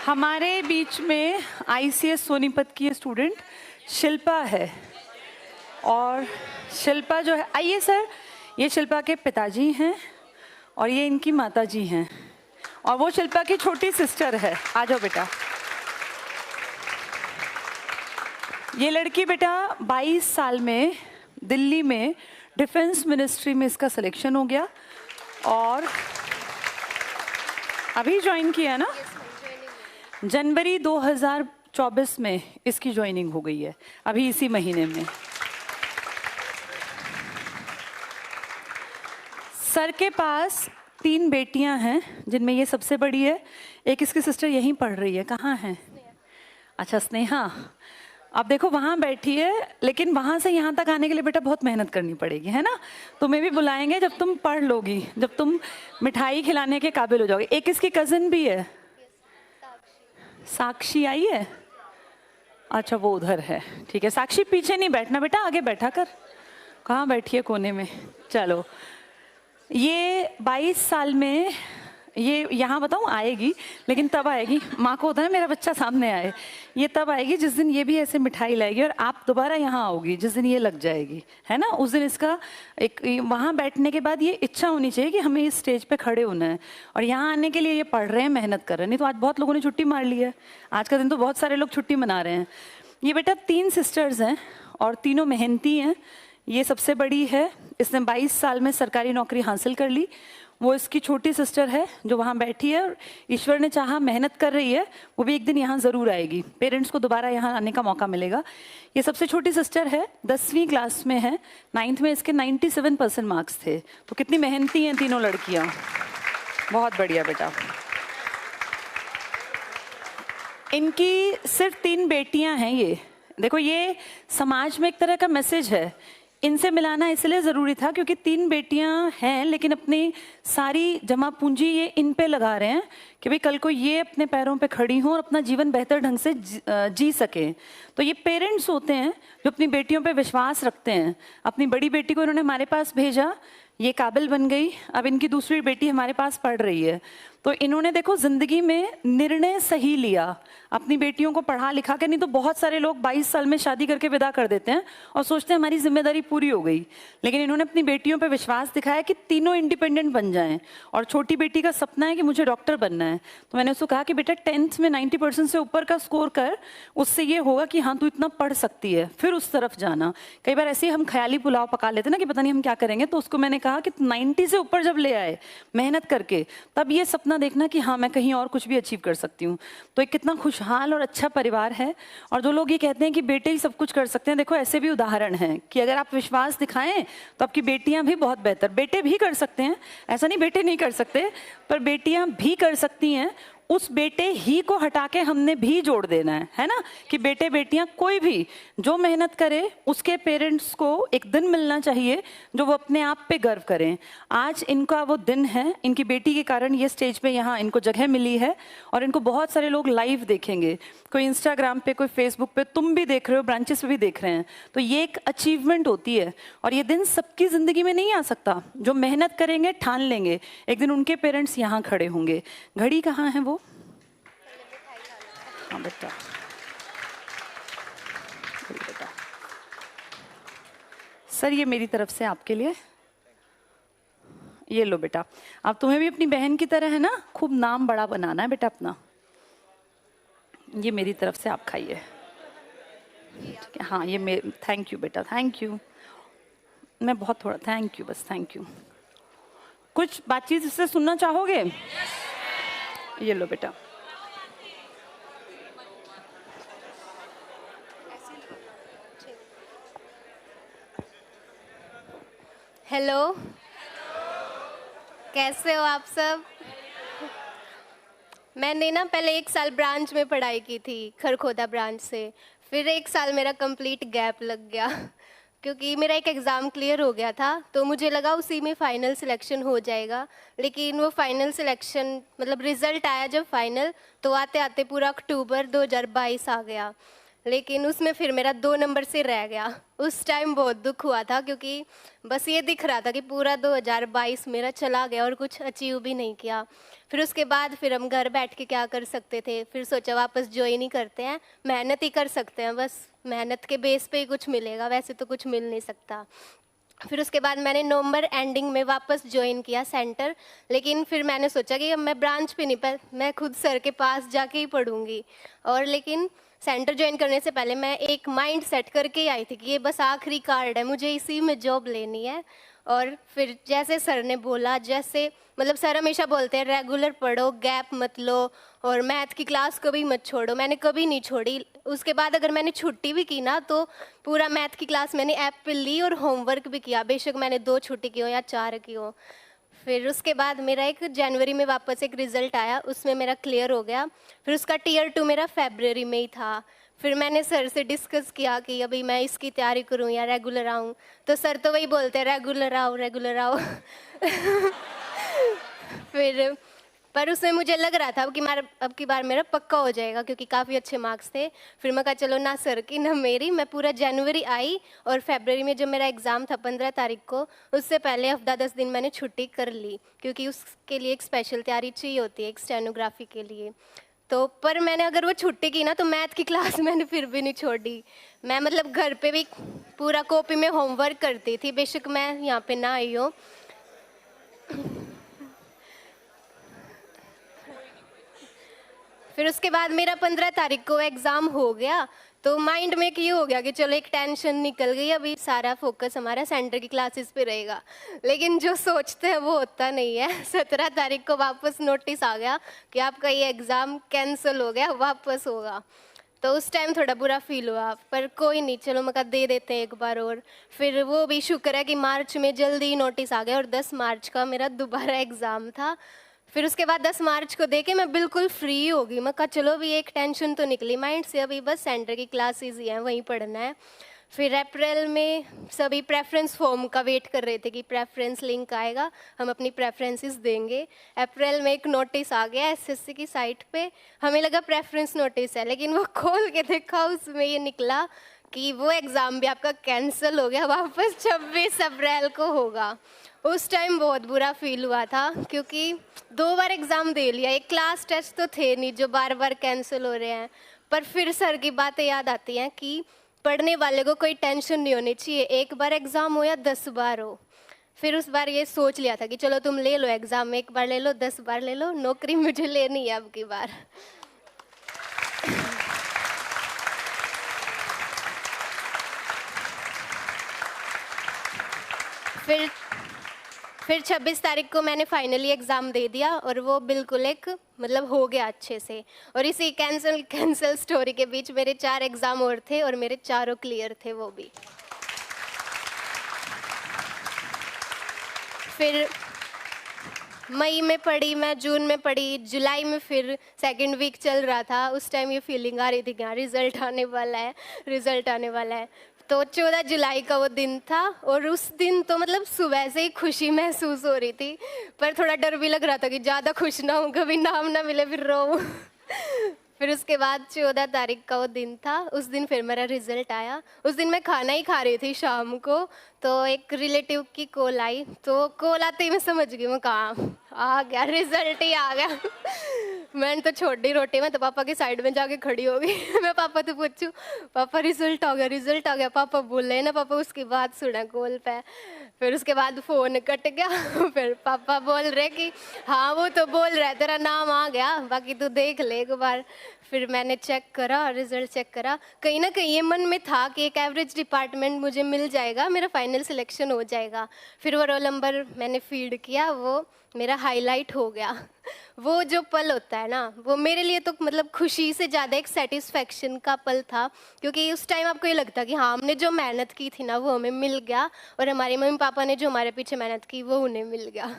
हमारे बीच में आईसीएस सोनीपत की स्टूडेंट शिल्पा है। और शिल्पा जो है, आइए सर, ये शिल्पा के पिताजी हैं और ये इनकी माताजी हैं और वो शिल्पा की छोटी सिस्टर है। आ जाओ बेटा। ये लड़की बेटा 22 साल में दिल्ली में डिफेंस मिनिस्ट्री में इसका सिलेक्शन हो गया और अभी ज्वाइन किया है ना, जनवरी 2024 में इसकी ज्वाइनिंग हो गई है, अभी इसी महीने में। सर के पास 3 बेटियां हैं जिनमें ये सबसे बड़ी है। एक इसकी सिस्टर यहीं पढ़ रही है, कहाँ है? अच्छा स्नेहा। अब देखो वहाँ बैठी है, लेकिन वहाँ से यहाँ तक आने के लिए बेटा बहुत मेहनत करनी पड़ेगी, है ना। तुम्हें भी बुलाएंगे जब तुम पढ़ लोगी, जब तुम मिठाई खिलाने के काबिल हो जाओगे। एक इसकी कजिन भी है, साक्षी आई है। अच्छा वो उधर है, ठीक है। साक्षी पीछे नहीं बैठना बेटा, आगे बैठा कर। कहाँ बैठी है? कोने में। चलो, ये 22 साल में ये यहाँ बताऊँ आएगी, लेकिन तब आएगी, माँ को होता है मेरा बच्चा सामने आए। ये तब आएगी जिस दिन ये भी ऐसे मिठाई लाएगी और आप दोबारा यहाँ आओगी जिस दिन ये लग जाएगी, है ना। उस दिन इसका एक वहाँ बैठने के बाद ये इच्छा होनी चाहिए कि हमें इस स्टेज पे खड़े होना है और यहाँ आने के लिए ये पढ़ रहे हैं, मेहनत कर रहे हैं। नहीं तो आज बहुत लोगों ने छुट्टी मार ली है, आज का दिन तो बहुत सारे लोग छुट्टी मना रहे हैं। ये बेटा 3 सिस्टर्स हैं और तीनों मेहनती हैं। ये सबसे बड़ी है, इसने 22 साल में सरकारी नौकरी हासिल कर ली। वो इसकी छोटी सिस्टर है जो वहाँ बैठी है और ईश्वर ने चाहा मेहनत कर रही है, वो भी एक दिन यहाँ ज़रूर आएगी। पेरेंट्स को दोबारा यहाँ आने का मौका मिलेगा। ये सबसे छोटी सिस्टर है, 10वीं क्लास में है, 9th में इसके 97% मार्क्स थे। तो कितनी मेहनती हैं तीनों लड़कियाँ, बहुत बढ़िया बेटा। इनकी सिर्फ 3 बेटियाँ हैं। ये देखो, ये समाज में एक तरह का मैसेज है। इनसे मिलाना इसलिए ज़रूरी था क्योंकि 3 बेटियां हैं, लेकिन अपनी सारी जमा पूंजी ये इन पे लगा रहे हैं कि भाई कल को ये अपने पैरों पे खड़ी हों और अपना जीवन बेहतर ढंग से जी सकें। तो ये पेरेंट्स होते हैं जो अपनी बेटियों पे विश्वास रखते हैं। अपनी बड़ी बेटी को इन्होंने हमारे पास भेजा, ये काबिल बन गई, अब इनकी दूसरी बेटी हमारे पास पढ़ रही है। तो इन्होंने देखो ज़िंदगी में निर्णय सही लिया, अपनी बेटियों को पढ़ा लिखा के। नहीं तो बहुत सारे लोग 22 साल में शादी करके विदा कर देते हैं और सोचते हैं हमारी जिम्मेदारी पूरी हो गई, लेकिन इन्होंने अपनी बेटियों पे विश्वास दिखाया कि तीनों इंडिपेंडेंट बन जाएं। और छोटी बेटी का सपना है कि मुझे डॉक्टर बनना है, तो मैंने उसको कहा कि बेटा 10th में 90% से ऊपर का स्कोर कर, उससे ये होगा कि हाँ तू इतना पढ़ सकती है, फिर उस तरफ जाना। कई बार ऐसे ही हम ख्याली पुलाव पका लेते ना कि पता नहीं हम क्या करेंगे, तो उसको मैंने कहा कि 90 से ऊपर जब ले आए मेहनत करके, तब ये सपना देखना कि हाँ मैं कहीं और कुछ भी अचीव कर सकती हूँ। तो एक कितना खुशहाल और अच्छा परिवार है। और जो लोग ये कहते हैं कि बेटे ही सब कुछ कर सकते हैं, देखो ऐसे भी उदाहरण हैं कि अगर आप विश्वास दिखाएं तो आपकी बेटियां भी बहुत बेहतर, बेटे भी कर सकते हैं, ऐसा नहीं बेटे नहीं कर सकते, पर बेटियां भी कर सकती हैं। उस बेटे ही को हटा के हमने भी जोड़ देना है ना, कि बेटे बेटियां कोई भी जो मेहनत करे उसके पेरेंट्स को एक दिन मिलना चाहिए जो वो अपने आप पे गर्व करें। आज इनका वो दिन है, इनकी बेटी के कारण ये स्टेज पे यहाँ इनको जगह मिली है और इनको बहुत सारे लोग लाइव देखेंगे, कोई इंस्टाग्राम पे, कोई फेसबुक पे, तुम भी देख रहे हो, ब्रांचेस पे भी देख रहे हैं। तो ये एक अचीवमेंट होती है और ये दिन सबकी ज़िंदगी में नहीं आ सकता। जो मेहनत करेंगे, ठान लेंगे, एक दिन उनके पेरेंट्स यहाँ खड़े होंगे। घड़ी कहाँ है वो? हाँ बेटा, बेटा सर ये मेरी तरफ से आपके लिए, ये लो बेटा। अब तुम्हें भी अपनी बहन की तरह है ना खूब नाम बड़ा बनाना है बेटा अपना। ये मेरी तरफ से आप खाइए, ठीक है। हाँ ये थैंक यू बेटा, थैंक यू। मैं बहुत थोड़ा थैंक यू, बस थैंक यू। कुछ बातचीत इससे सुनना चाहोगे? ये लो बेटा। हेलो, कैसे हो आप सब? मैंने ना पहले 1 साल ब्रांच में पढ़ाई की थी, खरखोदा ब्रांच से। फिर 1 साल मेरा कंप्लीट गैप लग गया क्योंकि मेरा एक एग्ज़ाम क्लियर हो गया था, तो मुझे लगा उसी में फ़ाइनल सिलेक्शन हो जाएगा। लेकिन वो फ़ाइनल सिलेक्शन मतलब रिज़ल्ट आया जब फ़ाइनल, तो आते आते पूरा अक्टूबर 2022 आ गया। लेकिन उसमें फिर मेरा 2 नंबर से रह गया। उस टाइम बहुत दुख हुआ था, क्योंकि बस ये दिख रहा था कि पूरा 2022 मेरा चला गया और कुछ अचीव भी नहीं किया। फिर उसके बाद फिर हम घर बैठ के क्या कर सकते थे, फिर सोचा वापस ज्वाइन ही करते हैं, मेहनत ही कर सकते हैं, बस मेहनत के बेस पे ही कुछ मिलेगा, वैसे तो कुछ मिल नहीं सकता। फिर उसके बाद मैंने नवंबर एंडिंग में वापस ज्वाइन किया सेंटर, लेकिन फिर मैंने सोचा कि अब मैं ब्रांच पे नहीं, पर मैं खुद सर के पास जाके ही पढ़ूंगी। और लेकिन सेंटर ज्वाइन करने से पहले मैं एक माइंड सेट करके ही आई थी कि ये बस आखिरी कार्ड है, मुझे इसी में जॉब लेनी है। और फिर जैसे सर ने बोला, जैसे मतलब सर हमेशा बोलते हैं रेगुलर पढ़ो, गैप मत लो, और मैथ की क्लास कभी मत छोड़ो। मैंने कभी नहीं छोड़ी। उसके बाद अगर मैंने छुट्टी भी की ना, तो पूरा मैथ की क्लास मैंने ऐप पे ली और होमवर्क भी किया, बेशक मैंने 2 छुट्टी की हो या 4 की हो। फिर उसके बाद मेरा एक जनवरी में वापस एक रिज़ल्ट आया, उसमें मेरा क्लियर हो गया। फिर उसका टियर 2 मेरा फरवरी में ही था। फिर मैंने सर से डिस्कस किया कि अभी मैं इसकी तैयारी करूं या रेगुलर आऊं, तो सर तो वही बोलते हैं रेगुलर आओ रेगुलर आओ। फिर पर उसमें मुझे लग रहा था कि अब की बार मेरा पक्का हो जाएगा, क्योंकि काफ़ी अच्छे मार्क्स थे। फिर मैं कहा चलो ना सर की ना मेरी, मैं पूरा जनवरी आई, और फरवरी में जब मेरा एग्ज़ाम था 15 तारीख को, उससे पहले हफ्ता 10 दिन मैंने छुट्टी कर ली, क्योंकि उसके लिए एक स्पेशल तैयारी चाहिए होती है, एक स्टेनोग्राफी के लिए। तो पर मैंने अगर वो छुट्टी की ना, तो मैथ की क्लास मैंने फिर भी नहीं छोड़ी। मैं मतलब घर पे भी पूरा कॉपी में होमवर्क करती थी, बेशक मैं यहाँ पे ना आई हूँ। फिर उसके बाद मेरा 15 तारीख को एग्ज़ाम हो गया, तो माइंड में ये हो गया कि चलो एक टेंशन निकल गई, अभी सारा फोकस हमारा सेंटर की क्लासेस पे रहेगा। लेकिन जो सोचते हैं वो होता नहीं है। 17 तारीख को वापस नोटिस आ गया कि आपका ये एग्ज़ाम कैंसिल हो गया, वापस होगा। तो उस टाइम थोड़ा बुरा फील हुआ, पर कोई नहीं, चलो मैं कहा दे देते हैं एक बार और। फिर वो भी शुक्र है कि मार्च में जल्दी नोटिस आ गया, और 10 मार्च का मेरा दोबारा एग्ज़ाम था। फिर उसके बाद 10 मार्च को देके मैं बिल्कुल फ्री हो गई। मैं कहा चलो भी एक टेंशन तो निकली माइंड से, अभी बस सेंटर की क्लासेस ही हैं, वहीं पढ़ना है। फिर अप्रैल में सभी प्रेफरेंस फॉर्म का वेट कर रहे थे कि प्रेफरेंस लिंक आएगा, हम अपनी प्रेफरेंसेस देंगे। अप्रैल में एक नोटिस आ गया एसएससी की साइट पे, हमें लगा प्रेफरेंस नोटिस है, लेकिन वो खोल के देखा, उसमें ये निकला कि वो एग्ज़ाम भी आपका कैंसिल हो गया, वापस 26 अप्रैल को होगा। उस टाइम बहुत बुरा फील हुआ था, क्योंकि 2 बार एग्ज़ाम दे लिया, एक क्लास टेस्ट तो थे नहीं जो बार बार कैंसिल हो रहे हैं। पर फिर सर की बातें याद आती हैं कि पढ़ने वाले को कोई टेंशन नहीं होनी चाहिए, एक बार एग्ज़ाम हो या 10 बार हो। फिर उस बार ये सोच लिया था कि चलो तुम ले लो एग्ज़ाम, एक बार ले लो 10 बार ले लो, नौकरी मुझे लेनी है अब की बार। फिर 26 तारीख को मैंने फाइनली एग्ज़ाम दे दिया, और वो बिल्कुल एक मतलब हो गया अच्छे से। और इसी कैंसल स्टोरी के बीच मेरे 4 एग्ज़ाम और थे, और मेरे चारों क्लियर थे वो भी। फिर मई में पढ़ी मैं, जून में पढ़ी, जुलाई में फिर सेकंड वीक चल रहा था। उस टाइम ये फीलिंग आ रही थी कि हाँ रिज़ल्ट आने वाला है, रिज़ल्ट आने वाला है। तो 14 जुलाई का वो दिन था, और उस दिन तो मतलब सुबह से ही खुशी महसूस हो रही थी, पर थोड़ा डर भी लग रहा था कि ज़्यादा खुश ना हूँ, कभी नाम ना मिले फिर रो। फिर उसके बाद 14 तारीख का वो दिन था, उस दिन फिर मेरा रिज़ल्ट आया। उस दिन मैं खाना ही खा रही थी शाम को, तो एक रिलेटिव की कॉल आई, तो कॉल आते ही मैं समझ गई, मैं कहाँ आ गया, रिज़ल्ट ही आ गया। मैंने तो छोड़ दी रोटी, मैं तो पापा की साइड में जाके खड़ी हो गई। मैं पापा तो पूछूं, पापा रिज़ल्ट आ गया, रिज़ल्ट आ गया, पापा बोले ना, पापा उसकी बात सुना कॉल पे। फिर उसके बाद फ़ोन कट गया। फिर पापा बोल रहे कि हाँ वो तो बोल रहा है तेरा नाम आ गया, बाकी तू देख ले एक बार। फिर मैंने चेक करा, रिज़ल्ट चेक करा, कहीं ना कहीं ये मन में था कि एक एवरेज डिपार्टमेंट मुझे मिल जाएगा, मेरा फाइनल सिलेक्शन हो जाएगा। फिर वो रोल नंबर मैंने फीड किया, वो मेरा हाईलाइट हो गया। वो जो पल होता है ना, वो मेरे लिए तो मतलब खुशी से ज़्यादा एक सेटिस्फेक्शन का पल था, क्योंकि उस टाइम आपको ये लगता कि हाँ हमने जो मेहनत की थी ना वो हमें मिल गया, और हमारे मम्मी पापा ने जो हमारे पीछे मेहनत की वो उन्हें मिल गया।